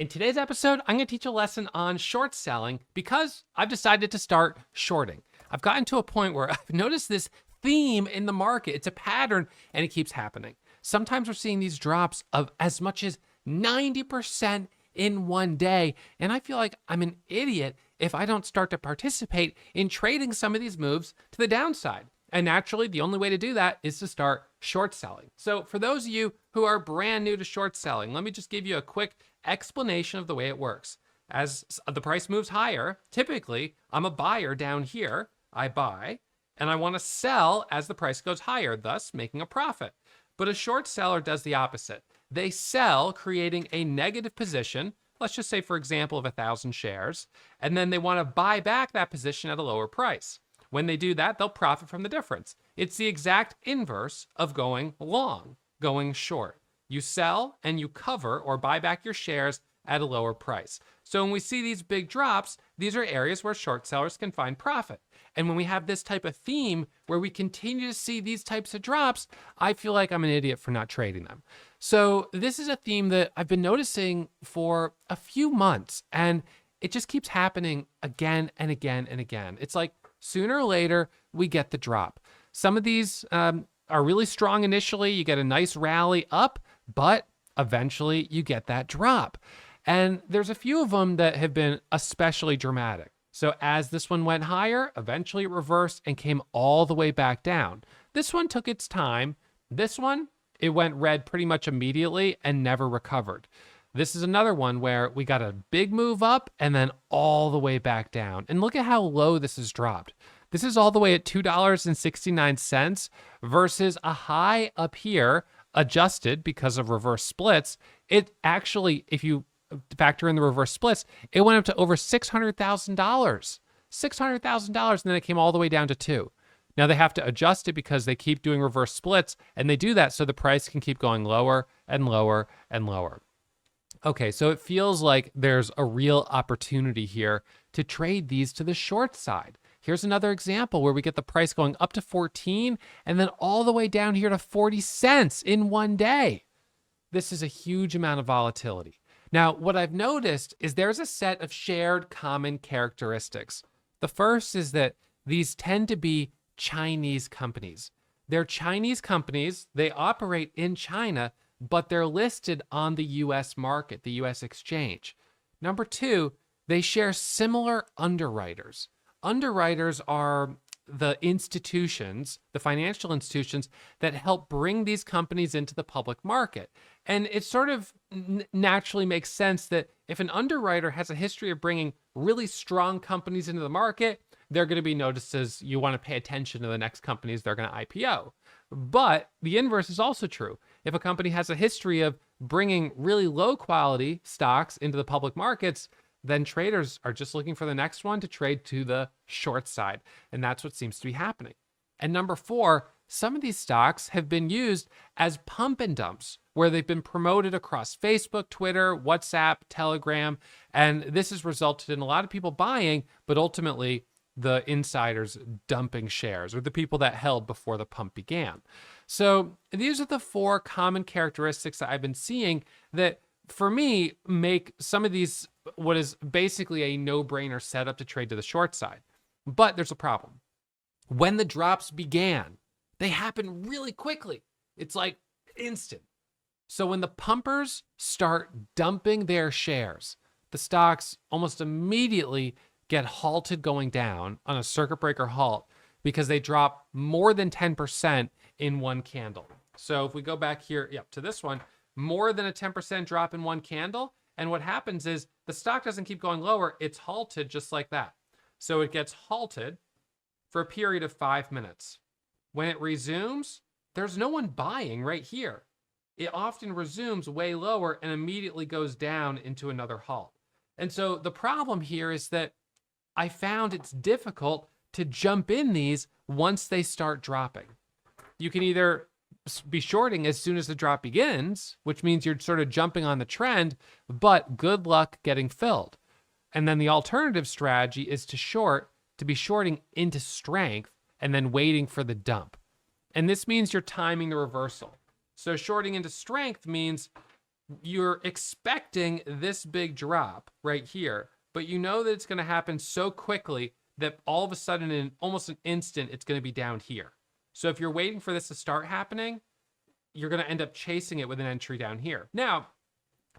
In today's episode, I'm going to teach a lesson on short selling because I've decided to start shorting. I've gotten to a point where I've noticed this theme in the market. It's a pattern and it keeps happening. Sometimes we're seeing these drops of as much as 90% in one day. And I feel like I'm an idiot if I don't start to participate in trading some of these moves to the downside. And naturally, the only way to do that is to start short selling. So for those of you who are brand new to short selling, let me just give you a quick explanation of the way it works. As the price moves higher, typically I'm a buyer down here. I buy and I want to sell as the price goes higher, thus making a profit. But a short seller does the opposite. They sell, creating a negative position. Let's just say, for example, of 1,000 shares, and then they want to buy back that position at a lower price. When they do that, they'll profit from the difference. It's the exact inverse of going long, going short. You sell and you cover or buy back your shares at a lower price. So when we see these big drops, these are areas where short sellers can find profit. And when we have this type of theme where we continue to see these types of drops, I feel like I'm an idiot for not trading them. So this is a theme that I've been noticing for a few months, and it just keeps happening again and again and again. It's like sooner or later, we get the drop. Some of these are really strong initially. You get a nice rally up, but eventually you get that drop. And there's a few of them that have been especially dramatic. So as this one went higher, eventually it reversed and came all the way back down. This one took its time. This one, it went red pretty much immediately and never recovered. This is another one where we got a big move up and then all the way back down. And look at how low this has dropped. This is all the way at $2.69 versus a high up here, adjusted because of reverse splits. It actually, if you factor in the reverse splits, it went up to over $600,000. $600,000, and then it came all the way down to 2. Now they have to adjust it because they keep doing reverse splits, and they do that so the price can keep going lower and lower and lower. Okay, so it feels like there's a real opportunity here to trade these to the short side. Here's another example where we get the price going up to 14 and then all the way down here to 40 cents in one day. This is a huge amount of volatility. Now, what I've noticed is there's a set of shared common characteristics. The first is that these tend to be Chinese companies. They're Chinese companies, they operate in China, but they're listed on the US market, the US exchange. Number 2, they share similar underwriters. Underwriters are the institutions, the financial institutions that help bring these companies into the public market. And it sort of naturally makes sense that if an underwriter has a history of bringing really strong companies into the market, they're going to be noticed as you want to pay attention to the next companies they're going to IPO. But the inverse is also true. If a company has a history of bringing really low quality stocks into the public markets, then traders are just looking for the next one to trade to the short side. And that's what seems to be happening. And number 4, some of these stocks have been used as pump and dumps, where they've been promoted across Facebook, Twitter, WhatsApp, Telegram. And this has resulted in a lot of people buying, but ultimately the insiders dumping shares, or the people that held before the pump began. So these are the 4 common characteristics that I've been seeing that, for me, make some of these what is basically a no-brainer setup to trade to the short side. But there's a problem. When the drops began, they happen really quickly. It's like instant. So when the pumpers start dumping their shares, the stocks almost immediately get halted going down on a circuit breaker halt because they drop more than 10% in one candle. So if we go back here, to this one, more than a 10% drop in one candle. And what happens is the stock doesn't keep going lower. It's halted just like that. So it gets halted for a period of 5 minutes. When it resumes, there's no one buying right here. It often resumes way lower and immediately goes down into another halt. And so the problem here is that I found it's difficult to jump in these once they start dropping. You can either be shorting as soon as the drop begins, which means you're sort of jumping on the trend, but good luck getting filled. And then the alternative strategy is to be shorting into strength and then waiting for the dump. And this means you're timing the reversal. So shorting into strength means you're expecting this big drop right here, but you know that it's going to happen so quickly that all of a sudden in almost an instant, it's going to be down here. So if you're waiting for this to start happening, you're going to end up chasing it with an entry down here. Now,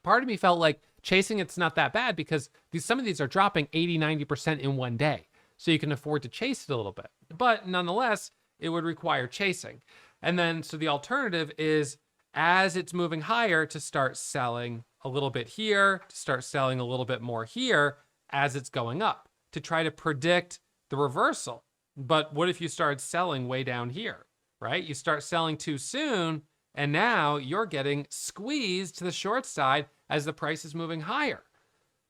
part of me felt like chasing it's not that bad because some of these are dropping 80, 90% in one day. So you can afford to chase it a little bit. But nonetheless, it would require chasing. And then, so the alternative is as it's moving higher to start selling a little bit here, to start selling a little bit more here as it's going up to try to predict the reversal. But what if you start selling way down here, right? You start selling too soon, and now you're getting squeezed to the short side as the price is moving higher.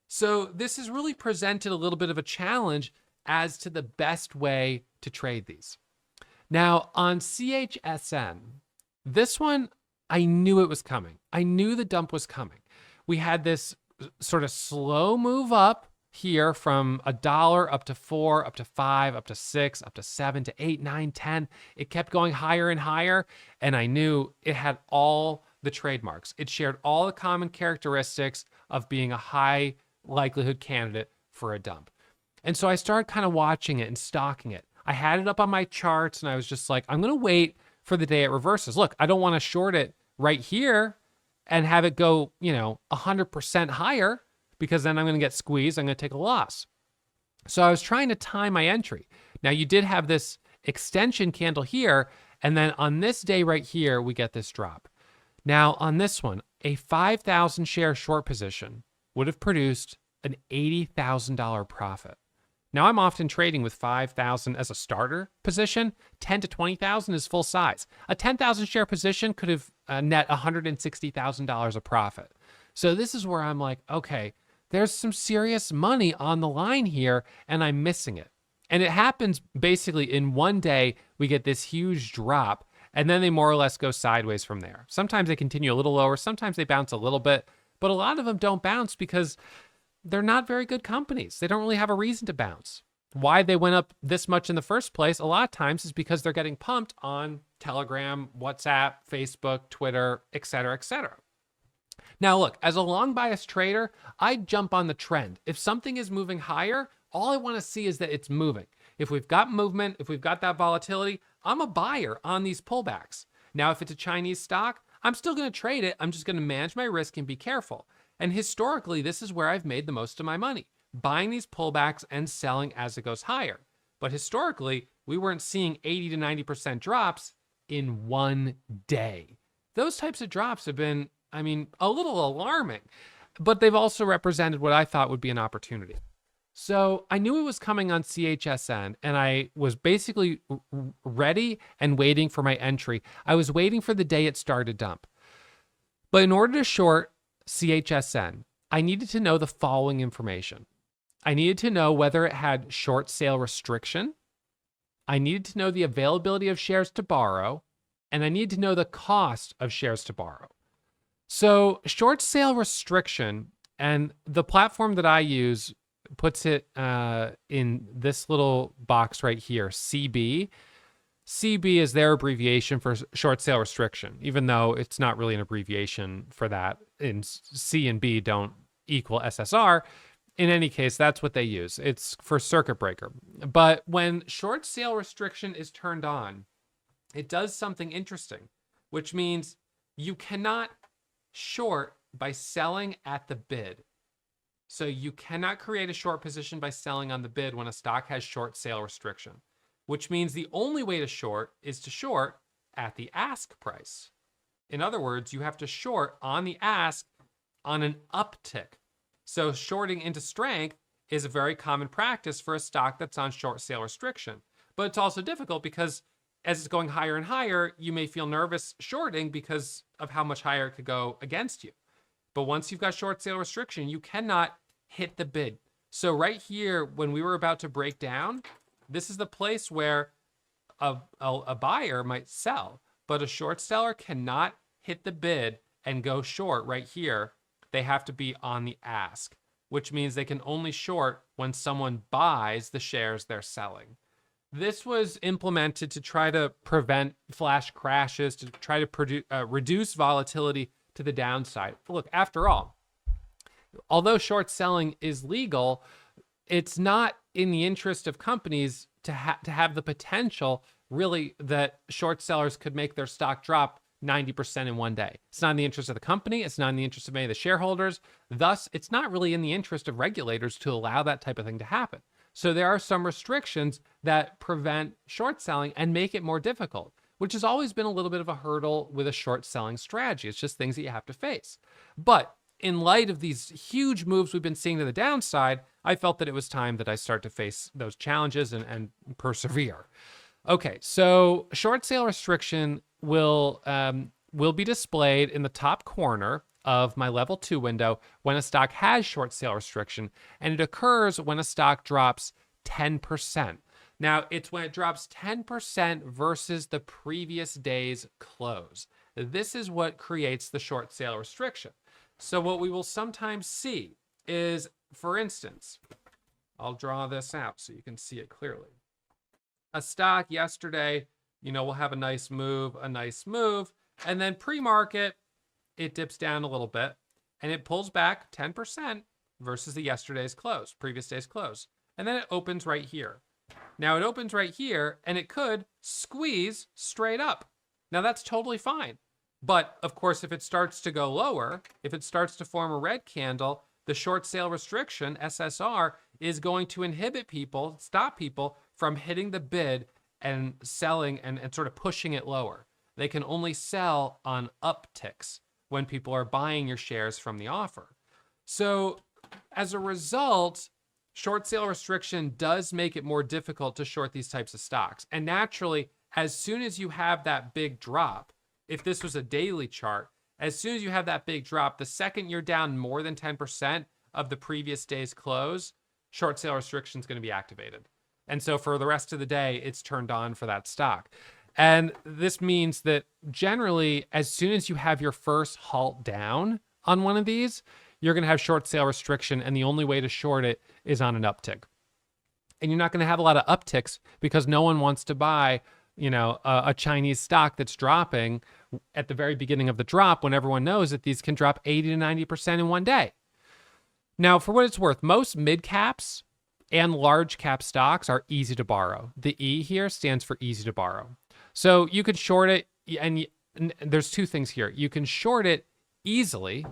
So this has really presented a little bit of a challenge as to the best way to trade these. Now on CHSN, this one, I knew it was coming. I knew the dump was coming. We had this sort of slow move up here from $1 up to 4, up to 5, up to 6, up to 7, to 8, 9, 10. It kept going higher and higher, and I knew it had all the trademarks. It shared all the common characteristics of being a high likelihood candidate for a dump. And so I started kind of watching it and stalking it. I had it up on my charts, and I was just like, I'm going to wait for the day it reverses. Look, I don't want to short it right here and have it go, 100% higher, because then I'm going to get squeezed. I'm going to take a loss. So I was trying to time my entry. Now you did have this extension candle here. And then on this day right here, we get this drop. Now on this one, a 5,000 share short position would have produced an $80,000 profit. Now I'm often trading with 5,000 as a starter position. 10 to 20,000 is full size. A 10,000 share position could have net $160,000 of profit. So this is where I'm like, okay, there's some serious money on the line here, and I'm missing it. And it happens basically in one day, we get this huge drop, and then they more or less go sideways from there. Sometimes they continue a little lower, sometimes they bounce a little bit, but a lot of them don't bounce because they're not very good companies. They don't really have a reason to bounce. Why they went up this much in the first place, a lot of times is because they're getting pumped on Telegram, WhatsApp, Facebook, Twitter, et cetera, et cetera. Now look, as a long bias trader, I jump on the trend. If something is moving higher, all I want to see is that it's moving. If we've got movement, if we've got that volatility, I'm a buyer on these pullbacks. Now, if it's a Chinese stock, I'm still going to trade it. I'm just going to manage my risk and be careful. And historically, this is where I've made the most of my money, buying these pullbacks and selling as it goes higher. But historically, we weren't seeing 80 to 90% drops in one day. Those types of drops have been, a little alarming, but they've also represented what I thought would be an opportunity. So I knew it was coming on CHSN, and I was basically ready and waiting for my entry. I was waiting for the day it started to dump. But in order to short CHSN, I needed to know the following information. I needed to know whether it had short sale restriction. I needed to know the availability of shares to borrow, and I needed to know the cost of shares to borrow. So short sale restriction, and the platform that I use puts it in this little box right here, CB. CB is their abbreviation for short sale restriction, even though it's not really an abbreviation for that. And C and B don't equal SSR. In any case, that's what they use. It's for circuit breaker. But when short sale restriction is turned on, it does something interesting, which means you cannot short by selling at the bid. So you cannot create a short position by selling on the bid when a stock has short sale restriction, which means the only way to short is to short at the ask price. In other words, you have to short on the ask on an uptick. So shorting into strength is a very common practice for a stock that's on short sale restriction. But it's also difficult because as it's going higher and higher, you may feel nervous shorting because of how much higher it could go against you. But once you've got short sale restriction, you cannot hit the bid. So right here, when we were about to break down, this is the place where a buyer might sell, but a short seller cannot hit the bid and go short right here. They have to be on the ask, which means they can only short when someone buys the shares they're selling. This was implemented to try to prevent flash crashes, to try to reduce volatility to the downside. Look, after all, although short selling is legal, it's not in the interest of companies to have the potential really that short sellers could make their stock drop 90% in one day. It's not in the interest of the company. It's not in the interest of any of the shareholders. Thus, it's not really in the interest of regulators to allow that type of thing to happen. So there are some restrictions that prevent short selling and make it more difficult, which has always been a little bit of a hurdle with a short selling strategy. It's just things that you have to face. But in light of these huge moves we've been seeing to the downside, I felt that it was time that I start to face those challenges and persevere. Okay, so short sale restriction will be displayed in the top corner of my level 2 window when a stock has short sale restriction, and it occurs when a stock drops 10%. Now, it's when it drops 10% versus the previous day's close. This is what creates the short sale restriction. So what we will sometimes see is, for instance, I'll draw this out so you can see it clearly. A stock yesterday, will have a nice move, and then pre-market, it dips down a little bit, and it pulls back 10% versus the yesterday's close, previous day's close. And then it opens right here. Now it opens right here, and it could squeeze straight up. Now that's totally fine. But of course, if it starts to go lower, if it starts to form a red candle, the short sale restriction, SSR, is going to inhibit people, stop people from hitting the bid and selling and sort of pushing it lower. They can only sell on upticks when people are buying your shares from the offer. So as a result, short sale restriction does make it more difficult to short these types of stocks. And naturally, as soon as you have that big drop, if this was a daily chart, as soon as you have that big drop, the second you're down more than 10% of the previous day's close, short sale restriction is going to be activated. And so for the rest of the day, it's turned on for that stock. And this means that generally, as soon as you have your first halt down on one of these, you're going to have short sale restriction, and the only way to short it is on an uptick. And you're not going to have a lot of upticks because no one wants to buy, a Chinese stock that's dropping at the very beginning of the drop when everyone knows that these can drop 80 to 90% in one day. Now, for what it's worth, most mid caps and large cap stocks are easy to borrow. The E here stands for easy to borrow. So you could short it, and there's two things here. You can short it easily.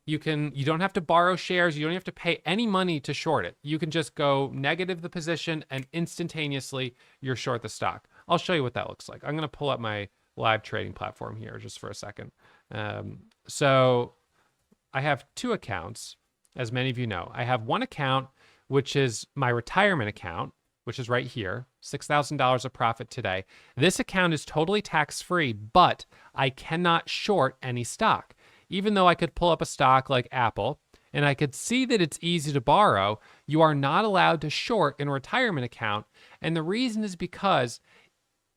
You don't have to borrow shares. You don't have to pay any money to short it. You can just go negative the position and instantaneously you're short the stock. I'll show you what that looks like. I'm going to pull up my live trading platform here just for a second. So I have two accounts, as many of you know. I have one account, which is my retirement account, which is right here, $6,000 of profit today. This account is totally tax-free, but I cannot short any stock. Even though I could pull up a stock like Apple, and I could see that it's easy to borrow, you are not allowed to short in a retirement account. And the reason is because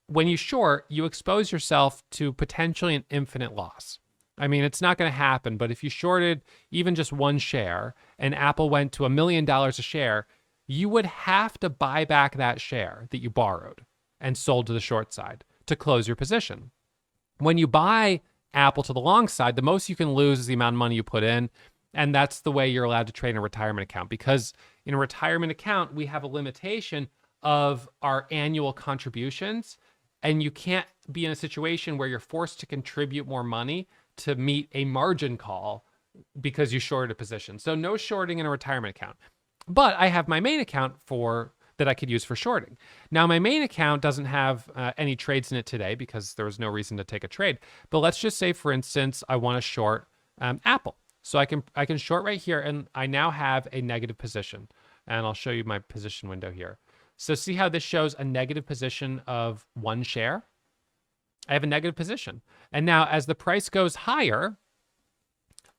when you short, you expose yourself to potentially an infinite loss. I mean, it's not going to happen, but if you shorted even just one share and Apple went to $1 million a share, you would have to buy back that share that you borrowed and sold to the short side to close your position. When you buy Apple to the long side, the most you can lose is the amount of money you put in. And that's the way you're allowed to trade in a retirement account, because in a retirement account, we have a limitation of our annual contributions, and you can't be in a situation where you're forced to contribute more money to meet a margin call because you shorted a position. So no shorting in a retirement account. But I have my main account that I could use for shorting. Now, my main account doesn't have any trades in it today because there was no reason to take a trade. But let's just say, for instance, I want to short Apple. So I can short right here, and I now have a negative position. And I'll show you my position window here. So see how this shows a negative position of one share? I have a negative position. And now as the price goes higher,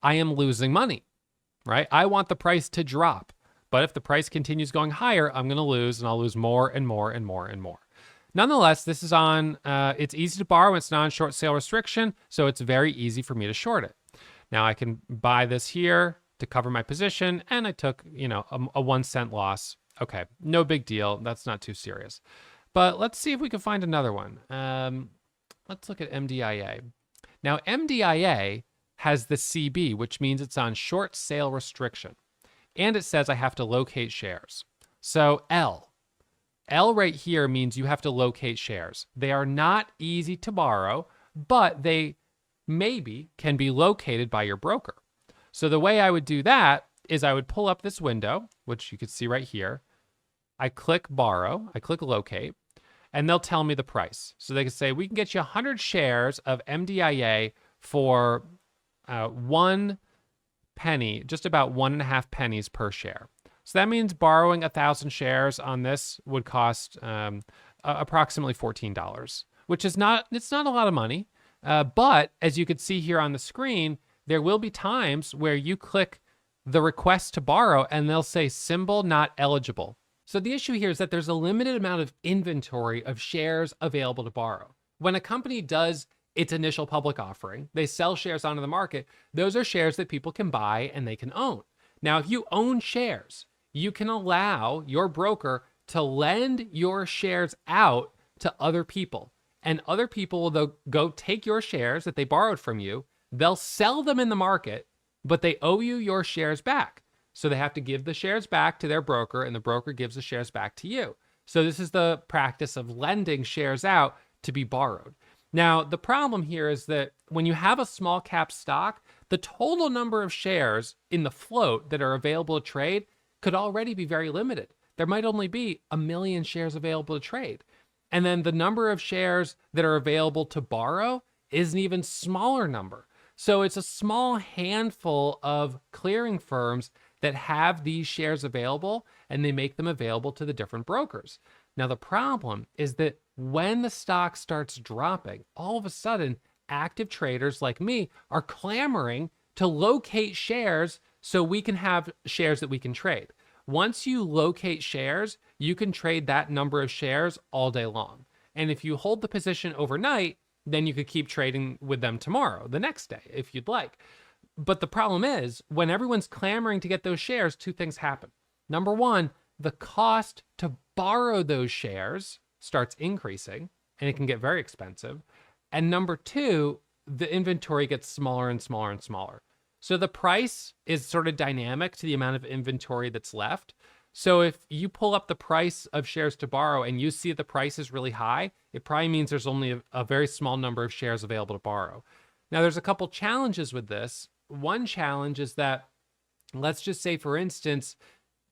I am losing money, right? I want the price to drop. But if the price continues going higher, I'm going to lose, and I'll lose more and more and more and more. Nonetheless, this is on, it's easy to borrow. It's not on short sale restriction, so it's very easy for me to short it. Now I can buy this here to cover my position, and I took, a 1 cent loss. Okay, no big deal. That's not too serious. But let's see if we can find another one. Let's look at MDIA. Now, MDIA has the CB, which means it's on short sale restriction. And it says I have to locate shares. So L right here means you have to locate shares. They are not easy to borrow, but they maybe can be located by your broker. So the way I would do that is I would pull up this window, which you can see right here. I click borrow, I click locate, and they'll tell me the price. So they can say, we can get you 100 shares of MDIA for 1 penny, just about 1.5 pennies per share. So that means borrowing 1,000 shares on this would cost approximately $14, which is it's not a lot of money. But as you can see here on the screen, there will be times where you click the request to borrow and they'll say symbol not eligible. So the issue here is that there's a limited amount of inventory of shares available to borrow. When a company does its initial public offering, they sell shares onto the market. Those are shares that people can buy and they can own. Now, if you own shares, you can allow your broker to lend your shares out to other people. And other people will go take your shares that they borrowed from you. They'll sell them in the market, but they owe you your shares back. So they have to give the shares back to their broker, and the broker gives the shares back to you. So this is the practice of lending shares out to be borrowed. Now, the problem here is that when you have a small cap stock, the total number of shares in the float that are available to trade could already be very limited. There might only be 1 million shares available to trade. And then the number of shares that are available to borrow is an even smaller number. So it's a small handful of clearing firms that have these shares available, and they make them available to the different brokers. Now, the problem is that when the stock starts dropping, all of a sudden, active traders like me are clamoring to locate shares so we can have shares that we can trade. Once you locate shares, you can trade that number of shares all day long. And if you hold the position overnight, then you could keep trading with them tomorrow, the next day, if you'd like. But the problem is, when everyone's clamoring to get those shares, 2 things happen. Number 1, the cost to borrow those shares starts increasing, and it can get very expensive. And number 2, the inventory gets smaller and smaller and smaller. So the price is sort of dynamic to the amount of inventory that's left. So if you pull up the price of shares to borrow and you see the price is really high, it probably means there's only a very small number of shares available to borrow. Now, there's a couple challenges with this. One challenge is that, let's just say, for instance,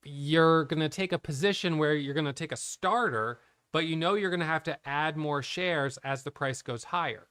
you're going to take a position where you're going to take a starter, but you know you're going to have to add more shares as the price goes higher.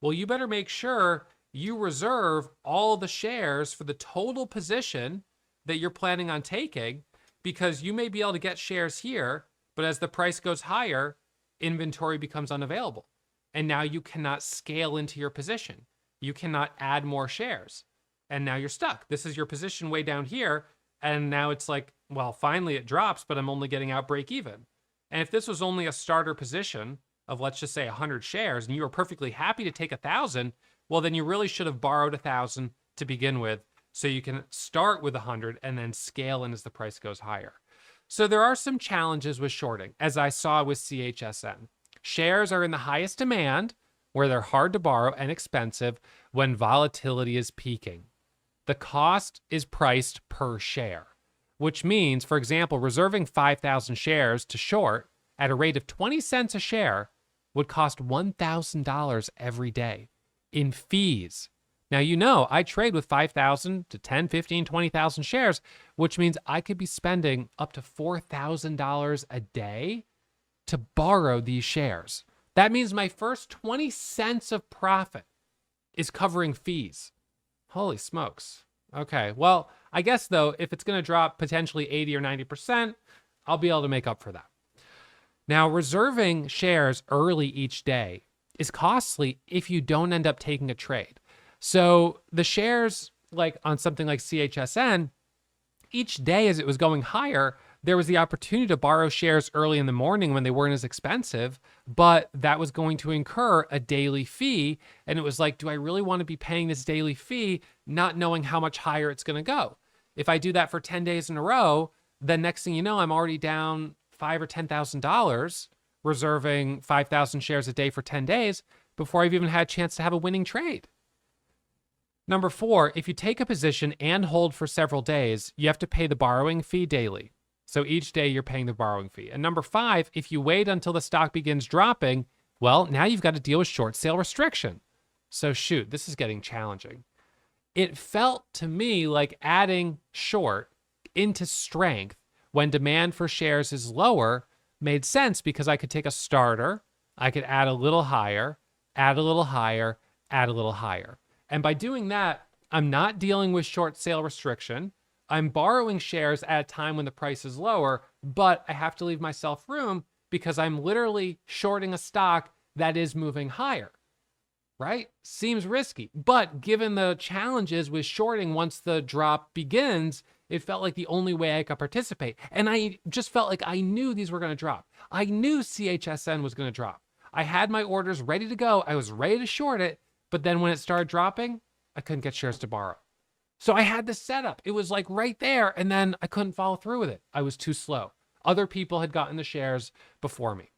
Well, you better make sure you reserve all the shares for the total position that you're planning on taking, because you may be able to get shares here, but as the price goes higher, inventory becomes unavailable. And now you cannot scale into your position. You cannot add more shares. And now you're stuck. This is your position way down here. And now it's like, well, finally it drops, but I'm only getting out break even. And if this was only a starter position of, let's just say, 100 shares, and you were perfectly happy to take 1,000, well, then you really should have borrowed 1,000 to begin with, so you can start with 100 and then scale in as the price goes higher. So there are some challenges with shorting, as I saw with CHSN. Shares are in the highest demand, where they're hard to borrow and expensive when volatility is peaking. The cost is priced per share, which means, for example, reserving 5,000 shares to short at a rate of 20 cents a share would cost $1,000 every day in fees. Now, you know, I trade with 5,000 to 10, 15, 20,000 shares, which means I could be spending up to $4,000 a day to borrow these shares. That means my first 20 cents of profit is covering fees. Holy smokes. Okay, well, I guess, though, if it's going to drop potentially 80 or 90%, I'll be able to make up for that. Now, reserving shares early each day is costly if you don't end up taking a trade. So the shares, like on something like CHSN, each day as it was going higher, there was the opportunity to borrow shares early in the morning when they weren't as expensive, but that was going to incur a daily fee. And it was like, do I really want to be paying this daily fee, not knowing how much higher it's going to go? If I do that for 10 days in a row, then next thing you know, I'm already down $5,000 or $10,000, reserving 5,000 shares a day for 10 days before I've even had a chance to have a winning trade. Number 4, if you take a position and hold for several days, you have to pay the borrowing fee daily. So each day you're paying the borrowing fee. And number 5, if you wait until the stock begins dropping, well, now you've got to deal with short sale restriction. So shoot, this is getting challenging. It felt to me like adding short into strength when demand for shares is lower made sense, because I could take a starter, I could add a little higher, add a little higher, add a little higher. And by doing that, I'm not dealing with short sale restriction. I'm borrowing shares at a time when the price is lower, but I have to leave myself room because I'm literally shorting a stock that is moving higher, right? Seems risky, but given the challenges with shorting once the drop begins, it felt like the only way I could participate. And I just felt like I knew these were going to drop. I knew CHSN was going to drop. I had my orders ready to go. I was ready to short it, but then when it started dropping, I couldn't get shares to borrow. So I had this setup. It was like right there, and then I couldn't follow through with it. I was too slow. Other people had gotten the shares before me.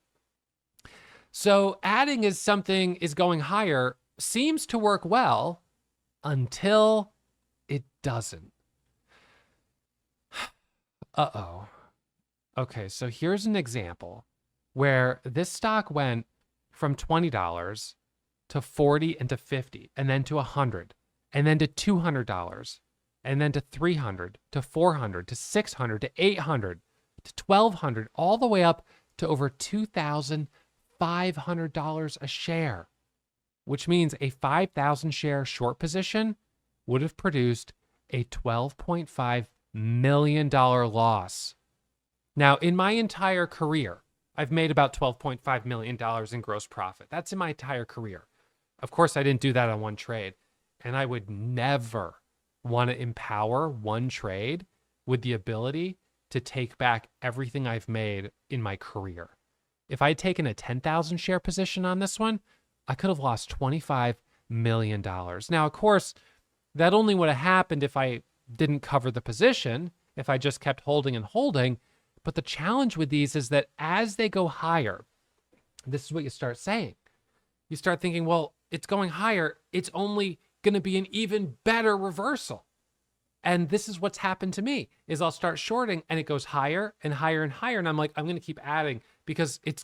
So adding as something is going higher seems to work well until it doesn't. Uh-oh. Okay, so here's an example where this stock went from $20 to $40 and to $50, and then to $100, and then to $200, and then to $300, to $400, to $600, to $800, to $1,200, all the way up to over $2,500 a share, which means a 5,000 share short position would have produced a $12.5 million loss. Now, in my entire career, I've made about $12.5 million in gross profit. That's in my entire career. Of course, I didn't do that on one trade. And I would never want to empower one trade with the ability to take back everything I've made in my career. If I had taken a 10,000 share position on this one, I could have lost $25 million. Now, of course, that only would have happened if I didn't cover the position, if I just kept holding and holding. But the challenge with these is that as they go higher, this is what you start saying. You start thinking, well, it's going higher. It's only going to be an even better reversal. And this is what's happened to me, is I'll start shorting and it goes higher and higher and higher. And I'm like, I'm going to keep adding because it's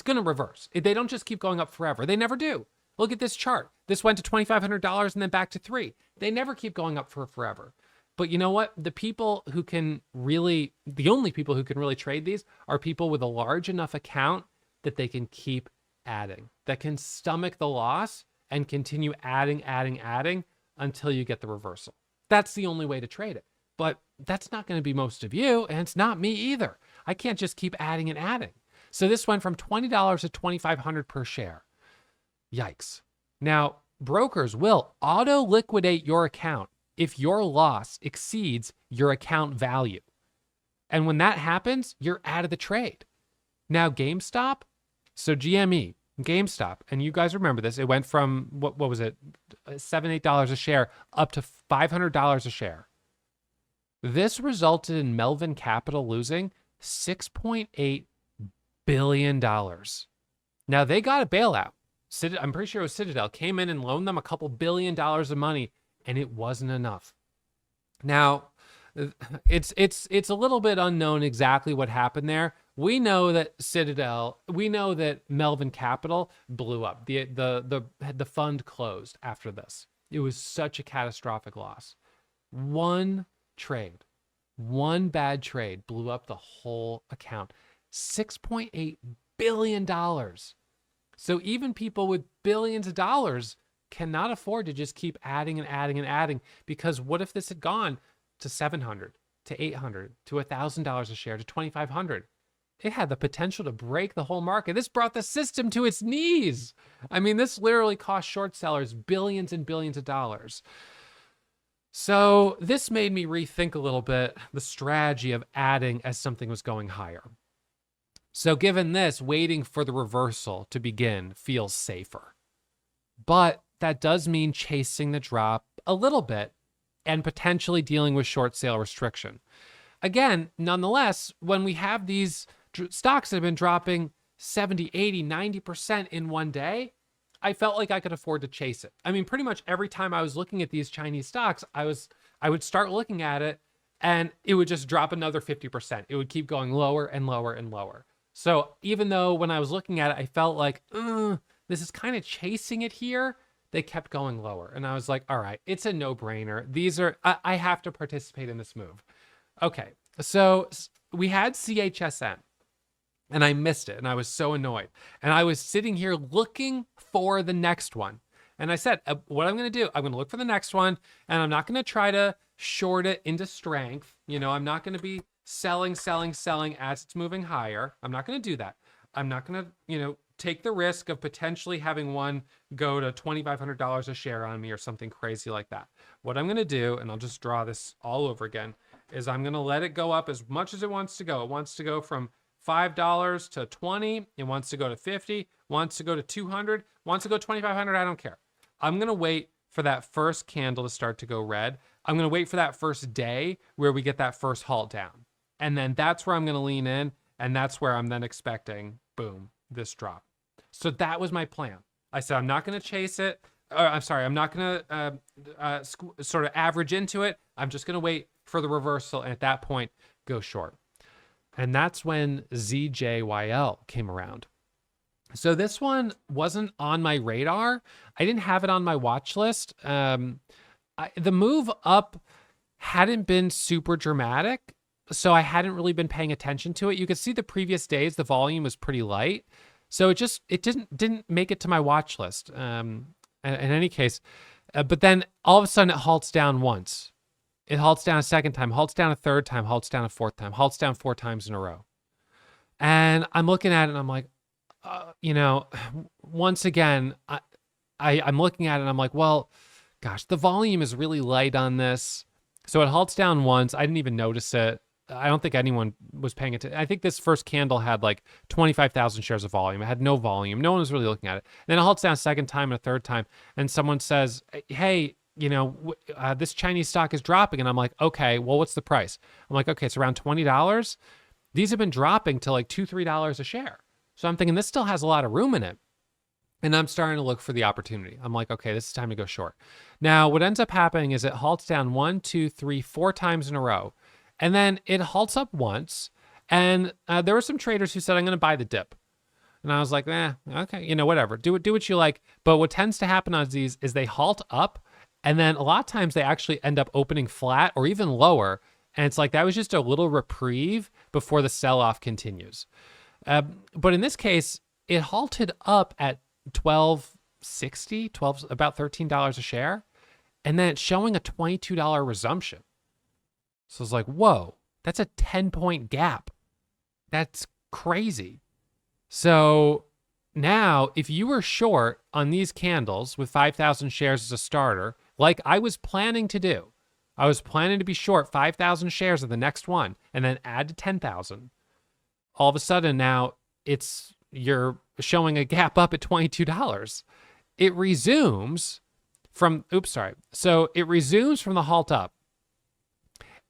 going to reverse. They don't just keep going up forever. They never do. Look at this chart. This went to $2,500 and then back to $3,000. They never keep going up for forever. But you know what? The only people who can really trade these are people with a large enough account that they can keep adding, that can stomach the loss and continue adding until you get the reversal. That's the only way to trade it. But that's not going to be most of you, and it's not me either. I can't just keep adding and adding. So this went from $20 to $2,500 per share. Yikes. Now, brokers will auto liquidate your account if your loss exceeds your account value. And when that happens, you're out of the trade. Now, Gamestop, so GME, Gamestop, and you guys remember this, it went from, what was it, $7, $8 a share up to $500 a share. This resulted in Melvin Capital losing $6.8 billion. Now, they got a bailout. I'm pretty sure it was Citadel, came in and loaned them a couple $1 billion of money, and it wasn't enough. Now, it's a little bit unknown exactly what happened there. We know that Melvin Capital blew up. The fund closed after this. It was such a catastrophic loss. One trade, one bad trade blew up the whole account. $6.8 billion. So even people with billions of dollars cannot afford to just keep adding and adding and adding, because what if this had gone to $700, to $800, to $1,000 a share, to $2,500? It had the potential to break the whole market. This brought the system to its knees. I mean, this literally cost short sellers billions and billions of dollars. So this made me rethink a little bit the strategy of adding as something was going higher. So given this, waiting for the reversal to begin feels safer. But that does mean chasing the drop a little bit and potentially dealing with short sale restriction. Again, nonetheless, when we have these stocks that have been dropping 70, 80, 90% in one day, I felt like I could afford to chase it. I mean, pretty much every time I was looking at these Chinese stocks, I would start looking at it and it would just drop another 50%. It would keep going lower and lower and lower. So even though when I was looking at it, I felt like, this is kind of chasing it here, they kept going lower. And I was like, all right, it's a no-brainer. I have to participate in this move. Okay, so we had CHSN. And I missed it, and I was so annoyed. And I was sitting here looking for the next one. And I said, what I'm going to do, I'm going to look for the next one, and I'm not going to try to short it into strength. I'm not going to be selling as it's moving higher. I'm not going to do that. I'm not going to, take the risk of potentially having one go to $2,500 a share on me or something crazy like that. What I'm going to do, and I'll just draw this all over again, is I'm going to let it go up as much as it wants to go. It wants to go from $5 to 20, it wants to go to 50, wants to go to 200, wants to go 2,500, I don't care. I'm going to wait for that first candle to start to go red. I'm going to wait for that first day where we get that first halt down. And then that's where I'm going to lean in, and that's where I'm then expecting, boom, this drop. So that was my plan. I said, I'm not going to chase it. I'm not going to sort of average into it. I'm just going to wait for the reversal, and at that point, go short. And that's when ZJYL came around. So this one wasn't on my radar. I didn't have it on my watch list. The move up hadn't been super dramatic, so I hadn't really been paying attention to it. You could see the previous days, the volume was pretty light. So it didn't make it to my watch list. In any case, but then all of a sudden it halts down once. It halts down a second time, halts down a third time, halts down a fourth time, halts down 4 times in a row. And I'm looking at it and I'm like, once again, I'm looking at it and I'm like, well, gosh, the volume is really light on this. So it halts down once. I didn't even notice it. I don't think anyone was paying attention. I think this first candle had like 25,000 shares of volume. It had no volume. No one was really looking at it. And then it halts down a second time and a third time. And someone says, hey, this Chinese stock is dropping. And I'm like, okay, well, what's the price? I'm like, okay, it's around $20. These have been dropping to like $2, $3 a share. So I'm thinking this still has a lot of room in it. And I'm starting to look for the opportunity. I'm like, okay, this is time to go short. Now, what ends up happening is it halts down 1, 2, 3, 4 times in a row. And then it halts up once. And there were some traders who said, I'm going to buy the dip. And I was like, okay, whatever. Do what you like. But what tends to happen on these is they halt up. And then a lot of times they actually end up opening flat or even lower. And it's like that was just a little reprieve before the sell-off continues. But in this case, it halted up at $12.60, about $13 a share. And then it's showing a $22 resumption. So it's like, whoa, that's a 10-point gap. That's crazy. So now if you were short on these candles with 5,000 shares as a starter, like I was planning to do, I was planning to be short 5,000 shares of the next one and then add to 10,000. All of a sudden now you're showing a gap up at $22. It resumes from, So it resumes from the halt up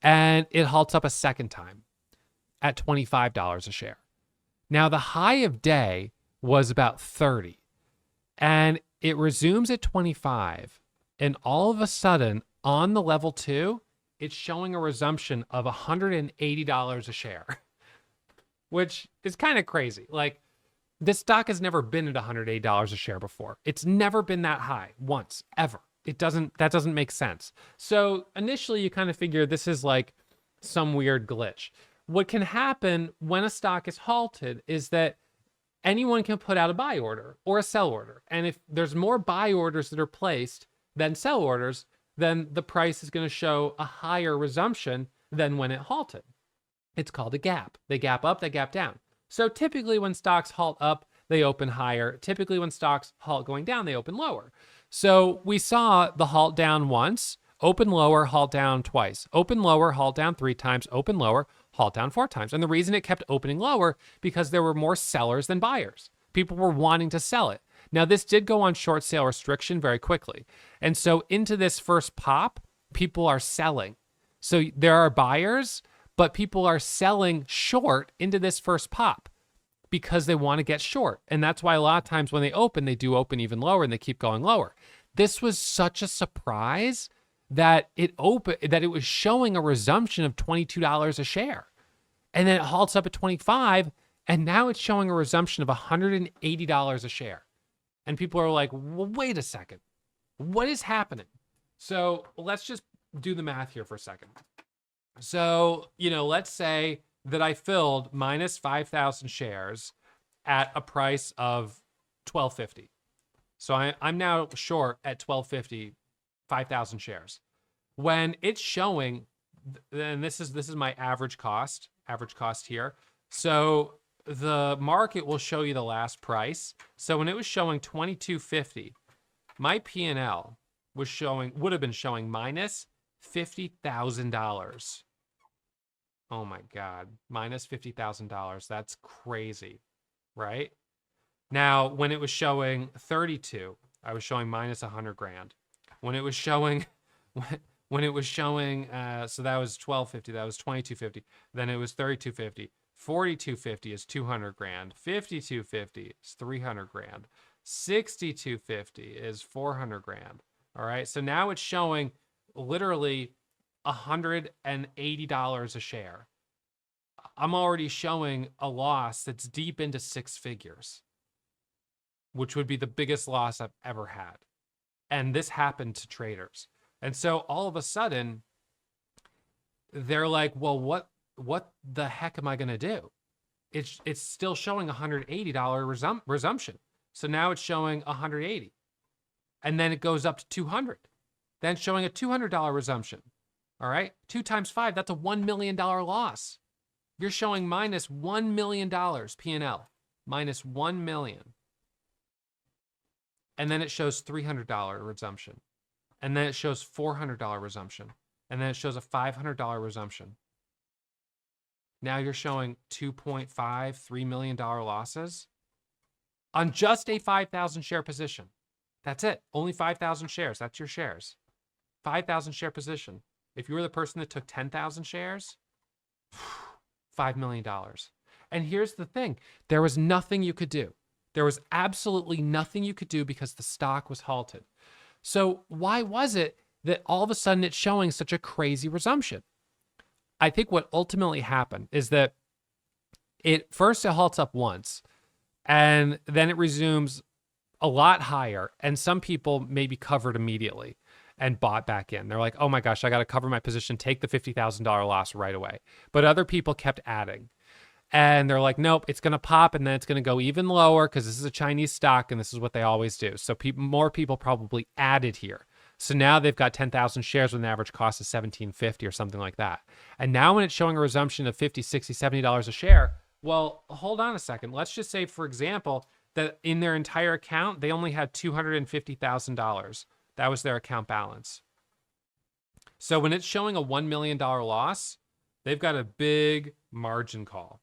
and it halts up a second time at $25 a share. Now the high of day was about 30 and it resumes at 25. And all of a sudden on the level 2, it's showing a resumption of $180 a share, which is kind of crazy. Like this stock has never been at $180 a share before. It's never been that high once, ever. That doesn't make sense. So initially you kind of figure this is like some weird glitch. What can happen when a stock is halted is that anyone can put out a buy order or a sell order. And if there's more buy orders that are placed than sell orders, then the price is going to show a higher resumption than when it halted. It's called a gap. They gap up, they gap down. So typically when stocks halt up, they open higher. Typically when stocks halt going down, they open lower. So we saw the halt down once, open lower, halt down twice, open lower, halt down 3 times, open lower, halt down 4 times. And the reason it kept opening lower because there were more sellers than buyers. People were wanting to sell it. Now this did go on short sale restriction very quickly. And so into this first pop, people are selling. So there are buyers, but people are selling short into this first pop because they want to get short. And that's why a lot of times when they do open even lower and they keep going lower. This was such a surprise that it was showing a resumption of $22 a share. And then it halts up at 25, and now it's showing a resumption of $180 a share. And people are like, well, wait a second. What is happening? So let's just do the math here for a second. So, let's say that I filled minus 5,000 shares at a price of $12.50. So I'm now short at $12.50, 5,000 shares. When it's showing, and this is my average cost here. So the market will show you the last price. So when it was showing $22.50, my P&L would have been showing minus $50,000. Oh my God, minus $50,000. That's crazy, right? Now, when it was showing 32, I was showing minus 100 grand. When it was showing, so that was 1250, that was 2250. Then it was 3250. 4250 is 200 grand. 5250 is 300 grand. 6250 is 400 grand. All right. So now it's showing literally $180 a share. I'm already showing a loss that's deep into six figures, which would be the biggest loss I've ever had. And this happened to traders. And so all of a sudden, they're like, well, what the heck am I going to do? It's still showing $180 resumption. So now it's showing 180. And then it goes up to 200. Then showing a $200 resumption. All right. 2 times 5, that's a $1 million loss. You're showing minus $1 million P&L, minus $1 million. And then it shows $300 resumption. And then it shows $400 resumption. And then it shows a $500 resumption. Now you're showing $2.53 million losses on just a 5,000 share position. That's it. Only 5,000 shares. That's your shares. 5,000 share position. If you were the person that took 10,000 shares, $5 million. And here's the thing. There was nothing you could do. There was absolutely nothing you could do because the stock was halted. So why was it that all of a sudden it's showing such a crazy resumption? I think what ultimately happened is that it halts up once, and then it resumes a lot higher, and some people maybe covered immediately and bought back in. They're like, oh my gosh, I got to cover my position, take the $50,000 loss right away. But other people kept adding. And they're like, nope, it's going to pop, and then it's going to go even lower because this is a Chinese stock, and this is what they always do. So more people probably added here. So now they've got 10,000 shares with an average cost of $17.50 or something like that. And now when it's showing a resumption of $50, $60, $70 a share, well, hold on a second. Let's just say, for example, that in their entire account, they only had $250,000. That was their account balance. So when it's showing a $1 million loss, they've got a big margin call.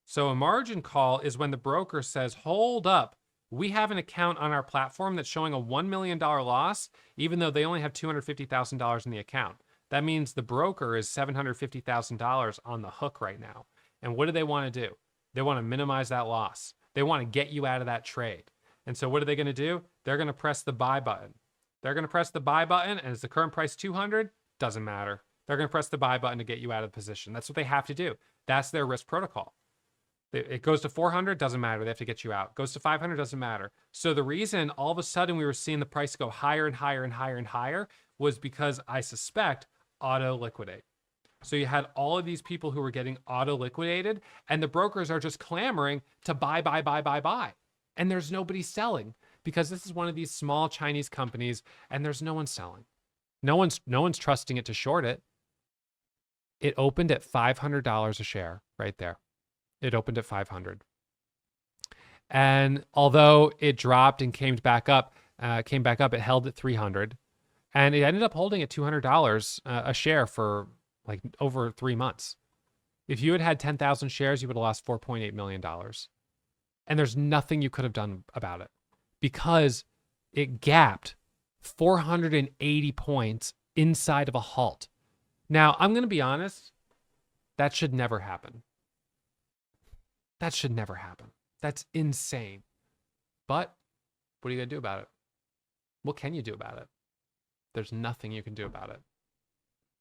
So a margin call is when the broker says, hold up, we have an account on our platform that's showing a $1 million loss, even though they only have $250,000 in the account. That means the broker is $750,000 on the hook right now. And what do they want to do? They want to minimize that loss. They want to get you out of that trade. And so what are they going to do? They're going to press the buy button. They're going to press the buy button, and is the current price 200? Doesn't matter. They're going to press the buy button to get you out of the position. That's what they have to do. That's their risk protocol. It goes to 400, doesn't matter. They have to get you out. Goes to 500, doesn't matter. So the reason all of a sudden we were seeing the price go higher and higher and higher and higher was because I suspect auto liquidate. So you had all of these people who were getting auto liquidated, and the brokers are just clamoring to buy. And there's nobody selling because this is one of these small Chinese companies, and there's no one selling. No one's trusting it to short it. It opened at $500 a share right there. It opened at 500. And although it dropped and came back up, it held at 300. And it ended up holding at $200 a share for like over 3 months. If you had 10,000 shares, you would have lost $4.8 million. And there's nothing you could have done about it because it gapped 480 points inside of a halt. Now, I'm going to be honest, that should never happen. That should never happen. That's insane. But what are you going to do about it? What can you do about it? There's nothing you can do about it.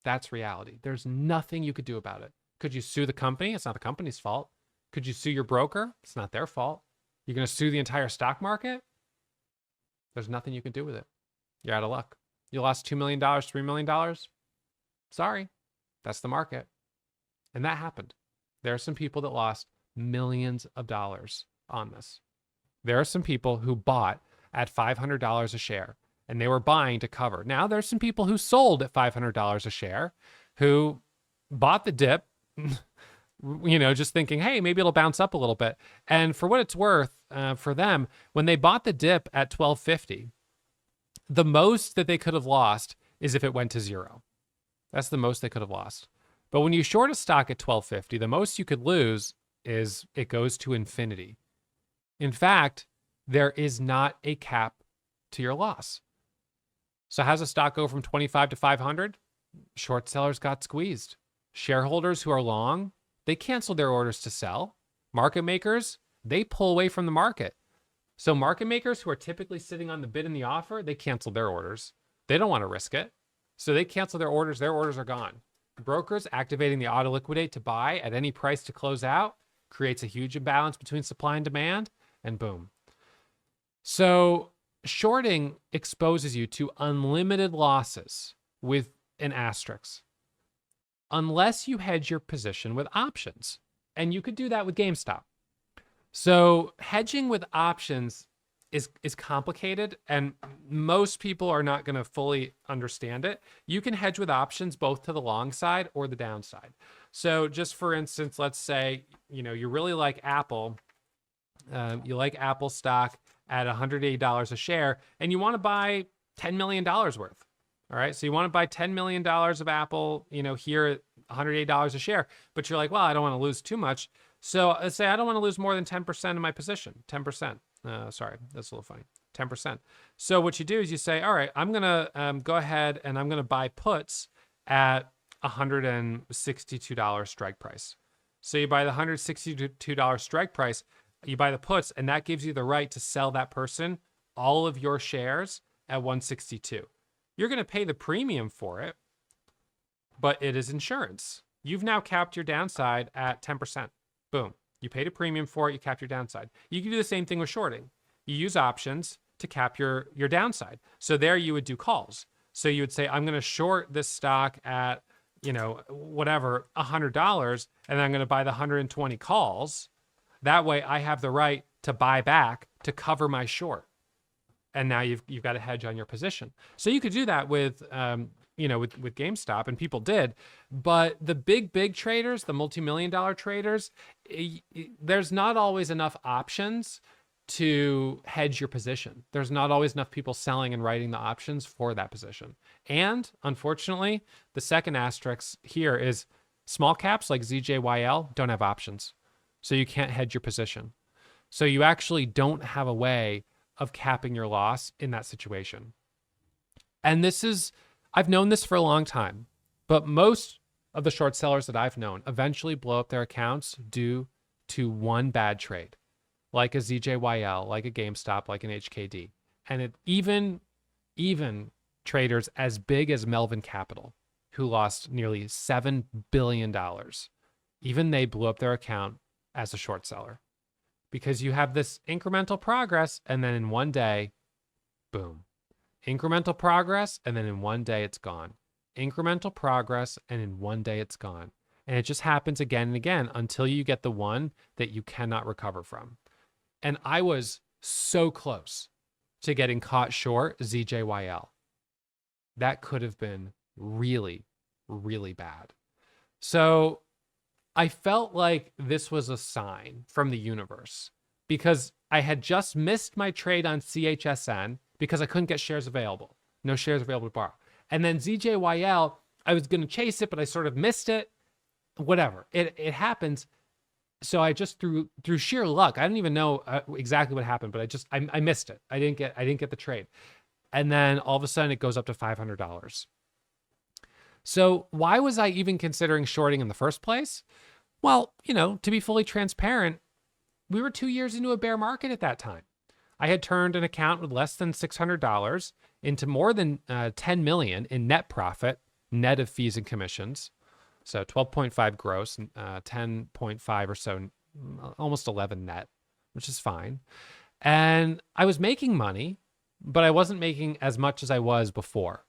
That's reality. There's nothing you could do about it. Could you sue the company? It's not the company's fault. Could you sue your broker? It's not their fault. You're going to sue the entire stock market? There's nothing you can do with it. You're out of luck. You lost $2 million, $3 million? Sorry. That's the market. And that happened. There are some people that lost millions of dollars on this. There are some people who bought at $500 a share, and they were buying to cover. Now there's some people who sold at $500 a share, who bought the dip, just thinking, hey, maybe it'll bounce up a little bit. And for what it's worth, for them, when they bought the dip at $12.50, the most that they could have lost is if it went to zero. That's the most they could have lost. But when you short a stock at $12.50, the most you could lose is it goes to infinity. In fact, there is not a cap to your loss. So how's a stock go from 25 to 500? Short sellers got squeezed. Shareholders who are long, they cancel their orders to sell. Market makers, they pull away from the market. So market makers who are typically sitting on the bid and the offer, they cancel their orders. They don't want to risk it. So they cancel their orders are gone. Brokers activating the auto liquidate to buy at any price to close out creates a huge imbalance between supply and demand, and boom. So shorting exposes you to unlimited losses with an asterisk, unless you hedge your position with options. And you could do that with Gamestop. So hedging with options is complicated, and most people are not going to fully understand it. You can hedge with options both to the long side or the downside. So just for instance, let's say, you really like Apple. You like Apple stock at $180 a share, and you want to buy $10 million worth. All right. So you want to buy $10 million of Apple, here at $180 a share, but you're like, well, I don't want to lose too much. So let's say I don't want to lose more than 10% of my position. 10%. Sorry, that's a little funny. 10%. So what you do is you say, all right, I'm going to go ahead and I'm going to buy puts at $162 strike price. So you buy the $162 strike price, you buy the puts, and that gives you the right to sell that person all of your shares at $162. You're going to pay the premium for it, but it is insurance. You've now capped your downside at 10%. Boom. You paid a premium for it, you capped your downside. You can do the same thing with shorting. You use options to cap your downside. So there you would do calls. So you would say, I'm going to short this stock at, whatever, $100, and then I'm going to buy the 120 calls. That way I have the right to buy back to cover my short. And now you've got a hedge on your position. So you could do that with GameStop, and people did. But the big traders, the multi-million-dollar traders, there's not always enough options to hedge your position. There's not always enough people selling and writing the options for that position. And unfortunately, the second asterisk here is small caps like ZJYL don't have options. So you can't hedge your position. So you actually don't have a way of capping your loss in that situation. And I've known this for a long time, but most of the short sellers that I've known eventually blow up their accounts due to one bad trade, like a ZJYL, like a GameStop, like an HKD. And even traders as big as Melvin Capital, who lost nearly $7 billion, even they blew up their account as a short seller, because you have this incremental progress, and then in one day, boom. Incremental progress, and then in one day it's gone. Incremental progress, and in one day it's gone. And it just happens again and again until you get the one that you cannot recover from. And I was so close to getting caught short ZJYL. That could have been really, really bad. So I felt like this was a sign from the universe, because I had just missed my trade on CHSN because I couldn't get shares available. No shares available to borrow. And then ZJYL, I was going to chase it, but I sort of missed it. Whatever. It happens. So I just through sheer luck, I don't even know exactly what happened, but I missed it. I didn't get the trade. And then all of a sudden it goes up to $500. So why was I even considering shorting in the first place? Well, to be fully transparent, we were 2 years into a bear market at that time. I had turned an account with less than $600 into more than 10 million in net profit, net of fees and commissions. So 12.5 gross, 10.5 or so, almost 11 net, which is fine. And I was making money, but I wasn't making as much as I was before.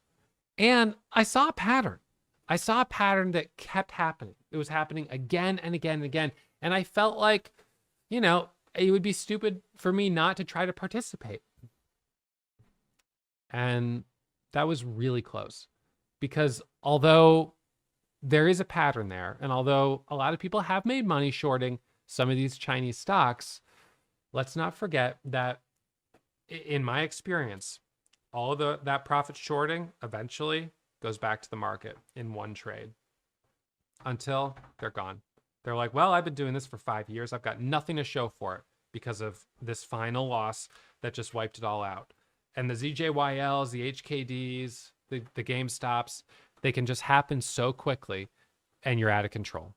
And I saw a pattern. I saw a pattern that kept happening. It was happening again and again and again. And I felt like, it would be stupid for me not to try to participate. And that was really close, because although there is a pattern there, and although a lot of people have made money shorting some of these Chinese stocks, let's not forget that in my experience, all of that profit shorting eventually goes back to the market in one trade until they're gone. They're like, well, I've been doing this for 5 years. I've got nothing to show for it because of this final loss that just wiped it all out. And the ZJYLs, the HKDs, the Gamestops, they can just happen so quickly and you're out of control.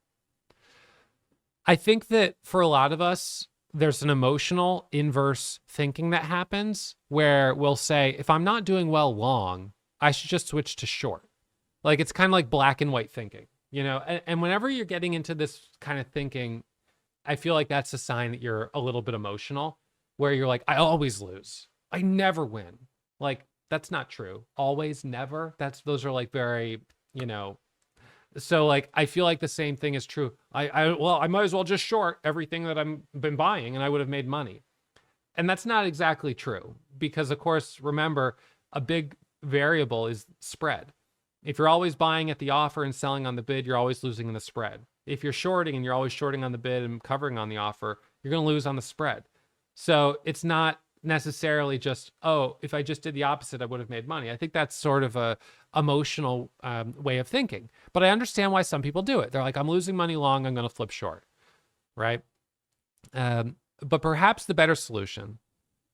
I think that for a lot of us, there's an emotional inverse thinking that happens where we'll say, if I'm not doing well long, I should just switch to short. Like, it's kind of like black and white thinking, and whenever you're getting into this kind of thinking, I feel like that's a sign that you're a little bit emotional, where you're like, I always lose. I never win. Like, that's not true. Always, never. Those are like very, so like, I feel like the same thing is true. I might as well just short everything that I've been buying and I would have made money. And that's not exactly true, because of course, remember, a big variable is spread. If you're always buying at the offer and selling on the bid, you're always losing in the spread. If you're shorting and you're always shorting on the bid and covering on the offer, you're going to lose on the spread. So it's not necessarily just, oh, if I just did the opposite, I would have made money. I think that's sort of a emotional way of thinking. But I understand why some people do it. They're like, I'm losing money long, I'm going to flip short, right? But perhaps the better solution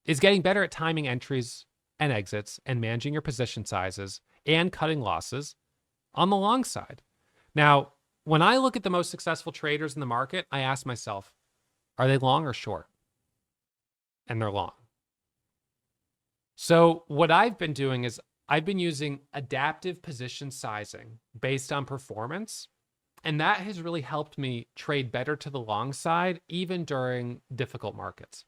is getting better at timing entries and exits and managing your position sizes and cutting losses on the long side. Now, when I look at the most successful traders in the market, I ask myself, are they long or short? And they're long. So what I've been doing is I've been using adaptive position sizing based on performance. And that has really helped me trade better to the long side, even during difficult markets.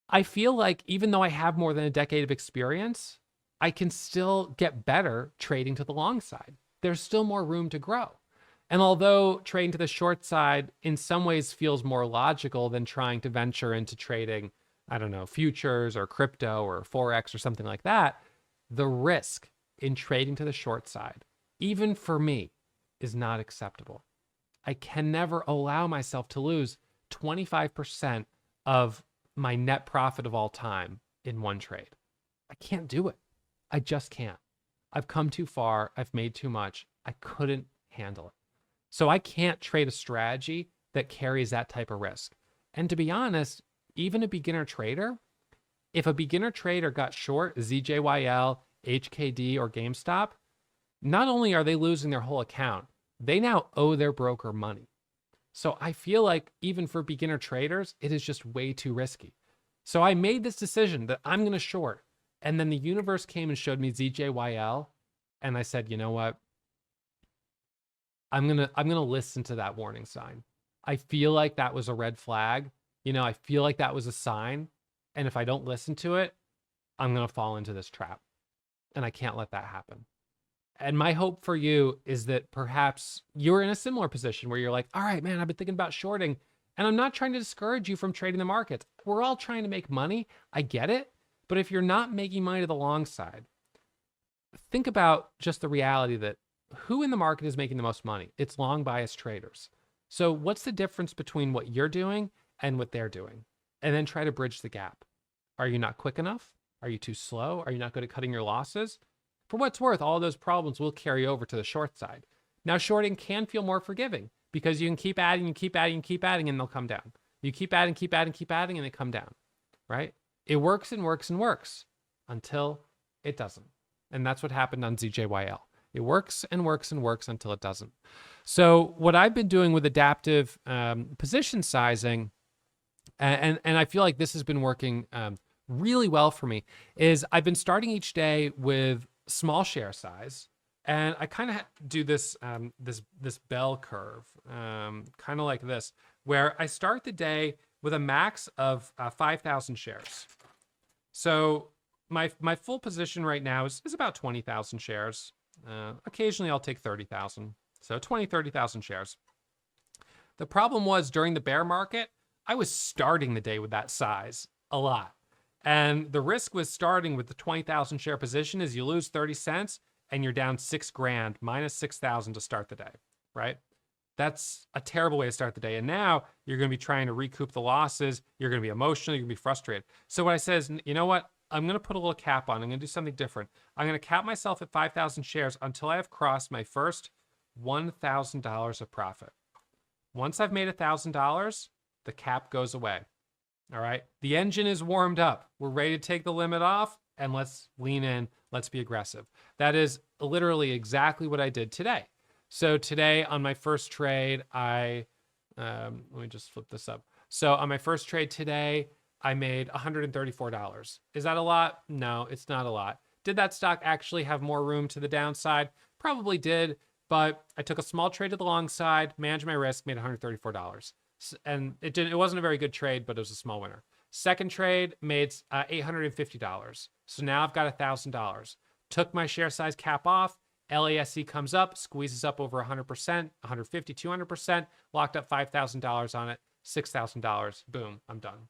I feel like even though I have more than a decade of experience, I can still get better trading to the long side. There's still more room to grow. And although trading to the short side in some ways feels more logical than trying to venture into trading, I don't know, futures or crypto or Forex or something like that, the risk in trading to the short side, even for me, is not acceptable. I can never allow myself to lose 25% of my net profit of all time in one trade. I can't do it. I just can't. I've come too far. I've made too much. I couldn't handle it. So I can't trade a strategy that carries that type of risk. And to be honest, even a beginner trader, if a beginner trader got short ZJYL, HKD, or Gamestop, not only are they losing their whole account, they now owe their broker money. So I feel like even for beginner traders, it is just way too risky. So I made this decision that I'm going to short. And then the universe came and showed me ZJYL. And I said, you know what? I'm going to listen to that warning sign. I feel like that was a red flag. I feel like that was a sign. And if I don't listen to it, I'm going to fall into this trap. And I can't let that happen. And my hope for you is that perhaps you're in a similar position where you're like, all right, man, I've been thinking about shorting. And I'm not trying to discourage you from trading the markets. We're all trying to make money. I get it. But if you're not making money to the long side, think about just the reality that who in the market is making the most money? It's long bias traders. So what's the difference between what you're doing and what they're doing? And then try to bridge the gap. Are you not quick enough? Are you too slow? Are you not good at cutting your losses? For what's worth, all of those problems will carry over to the short side. Now, shorting can feel more forgiving because you can keep adding, and keep adding, and keep adding, and they'll come down. You keep adding, keep adding, keep adding, and they come down, right? It works and works and works until it doesn't. And that's what happened on ZJYL. It works and works and works until it doesn't. So what I've been doing with adaptive position sizing And I feel like this has been working really well for me, is I've been starting each day with small share size. And I kind of do this this bell curve, kind of like this, where I start the day with a max of 5,000 shares. So my full position right now is about 20,000 shares. Occasionally I'll take 30,000. So 30,000 shares. The problem was during the bear market, I was starting the day with that size a lot. And the risk was starting with the 20,000 share position is you lose 30 cents and you're down $6,000 minus 6,000 to start the day, right? That's a terrible way to start the day. And now you're going to be trying to recoup the losses. You're going to be emotional. You're going to be frustrated. So what I said is, you know what? I'm going to put a little cap on. I'm going to do something different. I'm going to cap myself at 5,000 shares until I have crossed my first $1,000 of profit. Once I've made $1,000, the cap goes away. All right. The engine is warmed up. We're ready to take the limit off and let's lean in. Let's be aggressive. That is literally exactly what I did today. So today on my first trade, let me just flip this up. So on my first trade today, I made $134. Is that a lot? No, it's not a lot. Did that stock actually have more room to the downside? Probably did, but I took a small trade to the long side, managed my risk, made $134. And it wasn't a very good trade, but it was a small winner. Second trade made $850. So now I've got $1,000. Took my share size cap off. LASC comes up, squeezes up over 100%, 150, 200%, locked up $5,000 on it, $6,000. Boom, I'm done.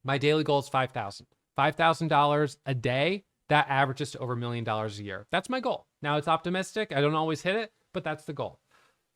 My daily goal is $5,000. $5,000 a day, that averages to over $1 million a year. That's my goal. Now it's optimistic. I don't always hit it, but that's the goal.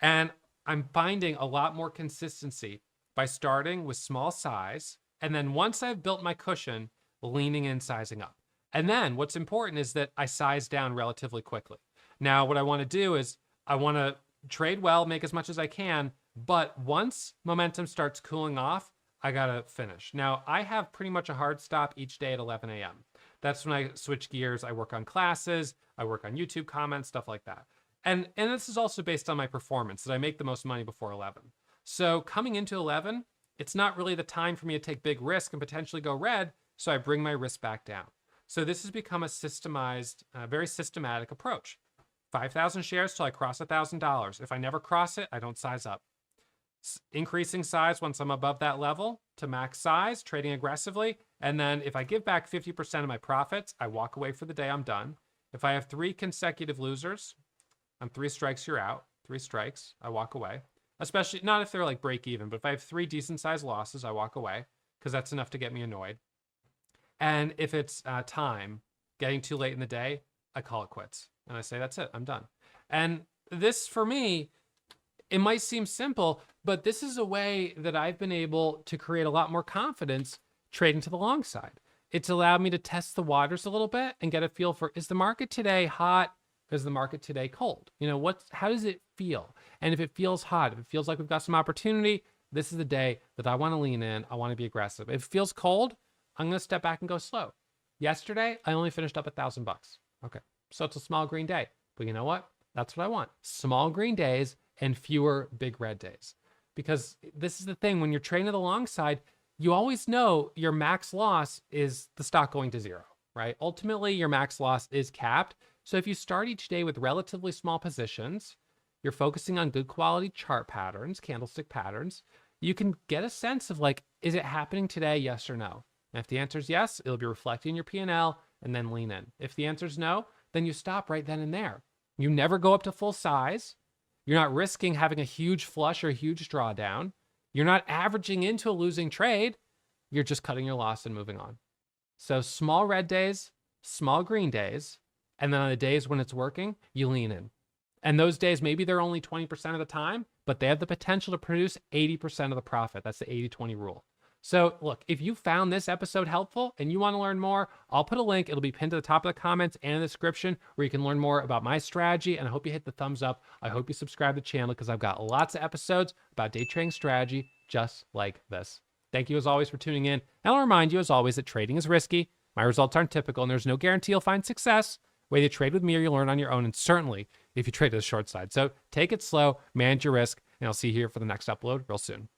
And I'm finding a lot more consistency by starting with small size. And then once I've built my cushion, leaning in, sizing up. And then what's important is that I size down relatively quickly. Now, what I want to do is I want to trade well, make as much as I can. But once momentum starts cooling off, I got to finish. Now, I have pretty much a hard stop each day at 11 a.m. That's when I switch gears. I work on classes. I work on YouTube comments, stuff like that. And this is also based on my performance, that I make the most money before 11. So coming into 11, it's not really the time for me to take big risk and potentially go red. So I bring my risk back down. So this has become a systemized, very systematic approach. 5,000 shares till I cross $1,000. If I never cross it, I don't size up. Increasing size once I'm above that level to max size, trading aggressively. And then if I give back 50% of my profits, I walk away for the day, I'm done. If I have 3 consecutive losers, on 3 strikes, you're out. 3 strikes, I walk away. Especially, not if they're like break even, but if I have 3 decent sized losses, I walk away because that's enough to get me annoyed. And if it's time, getting too late in the day, I call it quits. And I say, that's it, I'm done. And this, for me, it might seem simple, but this is a way that I've been able to create a lot more confidence trading to the long side. It's allowed me to test the waters a little bit and get a feel for, is the market today hot? Is the market today cold? You know, how does it feel? And if it feels hot, if it feels like we've got some opportunity, this is the day that I want to lean in. I want to be aggressive. If it feels cold, I'm going to step back and go slow. Yesterday, I only finished up $1,000. Okay. So it's a small green day, but you know what? That's what I want. Small green days and fewer big red days. Because this is the thing, when you're trading to the long side, you always know your max loss is the stock going to zero, right? Ultimately, your max loss is capped. So if you start each day with relatively small positions, you're focusing on good quality chart patterns, candlestick patterns, you can get a sense of like, is it happening today? Yes or no? And if the answer is yes, it'll be reflected in your P&L and then lean in. If the answer is no, then you stop right then and there. You never go up to full size. You're not risking having a huge flush or a huge drawdown. You're not averaging into a losing trade. You're just cutting your loss and moving on. So small red days, small green days, and then on the days when it's working, you lean in. And those days, maybe they're only 20% of the time, but they have the potential to produce 80% of the profit. That's the 80-20 rule. So look, if you found this episode helpful and you want to learn more, I'll put a link. It'll be pinned to the top of the comments and in the description where you can learn more about my strategy. And I hope you hit the thumbs up. I hope you subscribe to the channel because I've got lots of episodes about day trading strategy just like this. Thank you as always for tuning in. And I'll remind you as always that trading is risky. My results aren't typical and there's no guarantee you'll find success. Whether you trade with me or you learn on your own, and certainly if you trade to the short side. So take it slow, manage your risk, and I'll see you here for the next upload real soon.